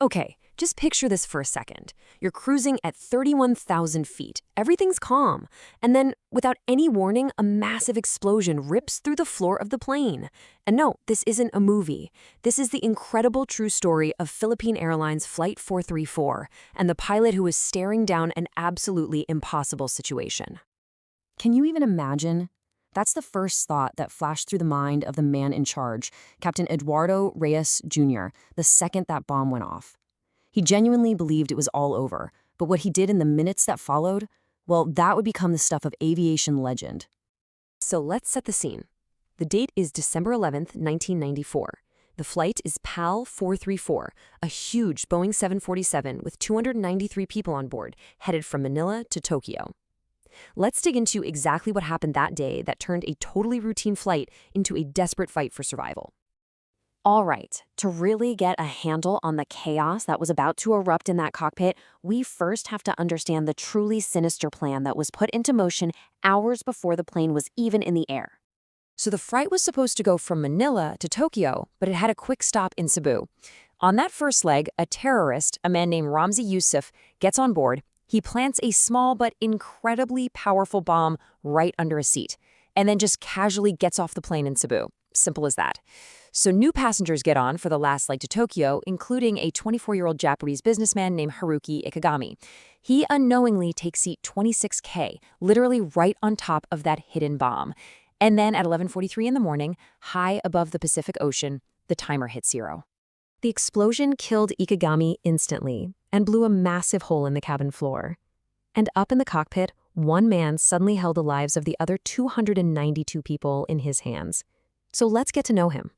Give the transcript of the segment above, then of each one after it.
Okay, just picture this for a second. You're cruising at 31,000 feet. Everything's calm. And then, without any warning, a massive explosion rips through the floor of the plane. And no, this isn't a movie. This is the incredible true story of Philippine Airlines Flight 434 and the pilot who was staring down an absolutely impossible situation. Can you even imagine? That's the first thought that flashed through the mind of the man in charge, Captain Eduardo Reyes Jr., the second that bomb went off. He genuinely believed it was all over, but what he did in the minutes that followed, well, that would become the stuff of aviation legend. So let's set the scene. The date is December 11th, 1994. The flight is PAL 434, a huge Boeing 747 with 293 people on board, headed from Manila to Tokyo. Let's dig into exactly what happened that day that turned a totally routine flight into a desperate fight for survival. All right, to really get a handle on the chaos that was about to erupt in that cockpit, we first have to understand the truly sinister plan that was put into motion hours before the plane was even in the air. So the flight was supposed to go from Manila to Tokyo, but it had a quick stop in Cebu. On that first leg, a terrorist, a man named Ramzi Yusuf, gets on board. He plants a small but incredibly powerful bomb right under a seat, and then just casually gets off the plane in Cebu. Simple as that. So new passengers get on for the last leg to Tokyo, including a 24-year-old Japanese businessman named Haruki Ikegami. He unknowingly takes seat 26K, literally right on top of that hidden bomb. And then at 11:43 in the morning, high above the Pacific Ocean, the timer hits 0. The explosion killed Ikegami instantly and blew a massive hole in the cabin floor. And up in the cockpit, one man suddenly held the lives of the other 292 people in his hands. So let's get to know him.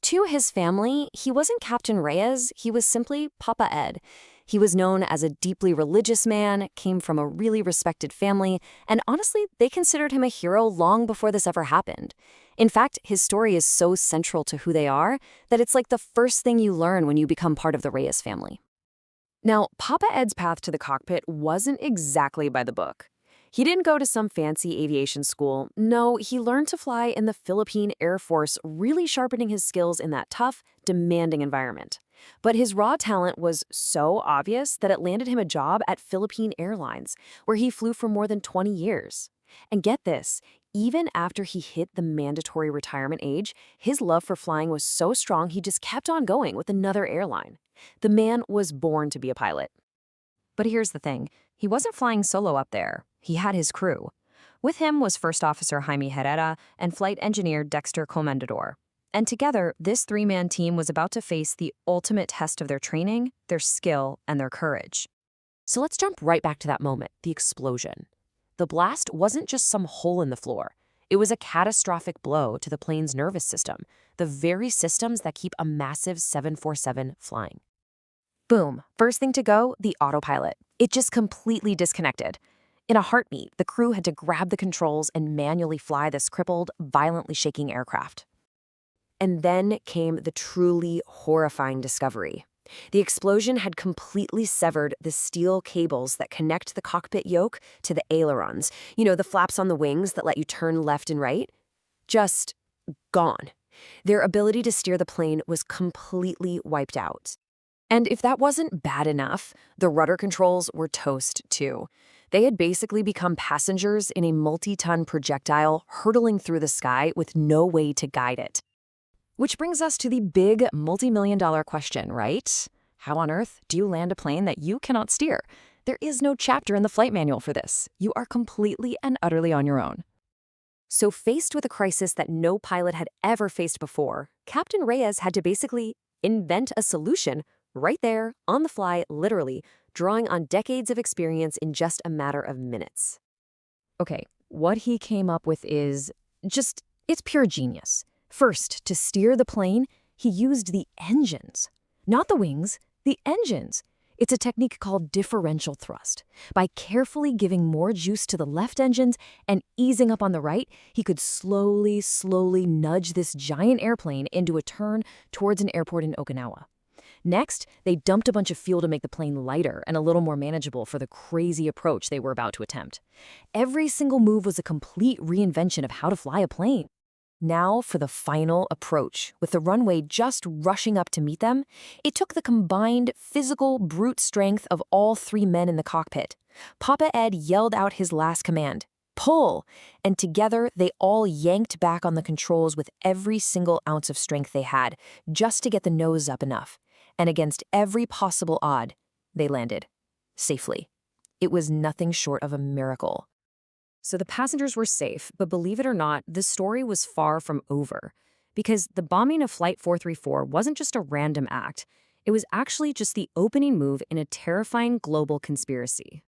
To his family, he wasn't Captain Reyes, he was simply Papa Ed. He was known as a deeply religious man, came from a really respected family, and honestly, they considered him a hero long before this ever happened. In fact, his story is so central to who they are that it's like the first thing you learn when you become part of the Reyes family. Now, Papa Ed's path to the cockpit wasn't exactly by the book. He didn't go to some fancy aviation school. No, he learned to fly in the Philippine Air Force, really sharpening his skills in that tough, demanding environment. But his raw talent was so obvious that it landed him a job at Philippine Airlines, where he flew for more than 20 years. And get this, even after he hit the mandatory retirement age, his love for flying was so strong he just kept on going with another airline. The man was born to be a pilot. But here's the thing, he wasn't flying solo up there. He had his crew. With him was First Officer Jaime Herrera and Flight Engineer Dexter Comendador. And together, this three-man team was about to face the ultimate test of their training, their skill, and their courage. So let's jump right back to that moment, the explosion. The blast wasn't just some hole in the floor. It was a catastrophic blow to the plane's nervous system, the very systems that keep a massive 747 flying. Boom, first thing to go, the autopilot. It just completely disconnected. In a heartbeat, the crew had to grab the controls and manually fly this crippled, violently shaking aircraft. And then came the truly horrifying discovery. The explosion had completely severed the steel cables that connect the cockpit yoke to the ailerons. You know, the flaps on the wings that let you turn left and right? Just gone. Their ability to steer the plane was completely wiped out. And if that wasn't bad enough, the rudder controls were toast too. They had basically become passengers in a multi-ton projectile hurtling through the sky with no way to guide it. Which brings us to the big multi-million-dollar question, right? How on earth do you land a plane that you cannot steer? There is no chapter in the flight manual for this. You are completely and utterly on your own. So faced with a crisis that no pilot had ever faced before, Captain Reyes had to basically invent a solution right there, on the fly, literally, drawing on decades of experience in just a matter of minutes. Okay, what he came up with is it's pure genius. First, to steer the plane, he used the engines. Not the wings, the engines. It's a technique called differential thrust. By carefully giving more juice to the left engines and easing up on the right, he could slowly nudge this giant airplane into a turn towards an airport in Okinawa. Next, they dumped a bunch of fuel to make the plane lighter and a little more manageable for the crazy approach they were about to attempt. Every single move was a complete reinvention of how to fly a plane. Now for the final approach, with the runway just rushing up to meet them. It took the combined physical brute strength of all 3 men in the cockpit. Papa Ed yelled out his last command, "Pull!" And together they all yanked back on the controls with every single ounce of strength they had, just to get the nose up enough. And against every possible odd, they landed. Safely. It was nothing short of a miracle. So the passengers were safe, but believe it or not, the story was far from over. Because the bombing of Flight 434 wasn't just a random act. It was actually just the opening move in a terrifying global conspiracy.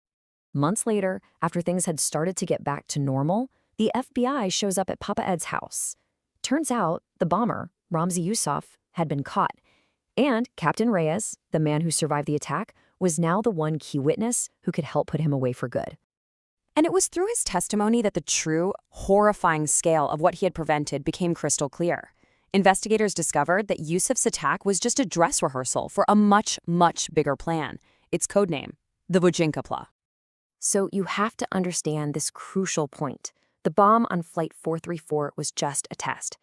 Months later, after things had started to get back to normal, the FBI shows up at Papa Ed's house. Turns out, the bomber, Ramzi Yusuf, had been caught. And Captain Reyes, the man who survived the attack, was now the one key witness who could help put him away for good. And it was through his testimony that the true, horrifying scale of what he had prevented became crystal clear. Investigators discovered that Yusuf's attack was just a dress rehearsal for a much, much bigger plan. Its codename, the Plot. So you have to understand this crucial point. The bomb on Flight 434 was just a test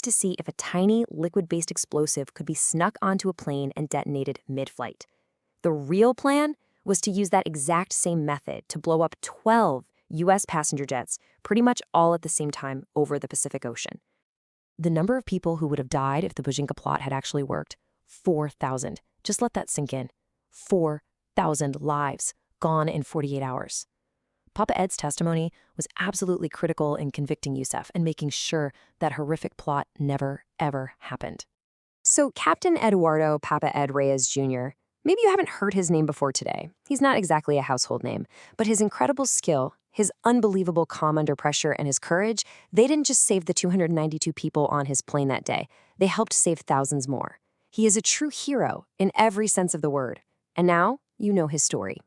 to see if a tiny liquid-based explosive could be snuck onto a plane and detonated mid-flight. The real plan was to use that exact same method to blow up 12 U.S. passenger jets, pretty much all at the same time over the Pacific Ocean. The number of people who would have died if the Bojinka plot had actually worked, 4,000. Just let that sink in. 4,000 lives gone in 48 hours. Papa Ed's testimony was absolutely critical in convicting Yusuf and making sure that horrific plot never, ever happened. So Captain Eduardo Papa Ed Reyes Jr., maybe you haven't heard his name before today. He's not exactly a household name, but his incredible skill, his unbelievable calm under pressure, and his courage, they didn't just save the 292 people on his plane that day. They helped save thousands more. He is a true hero in every sense of the word. And now you know his story.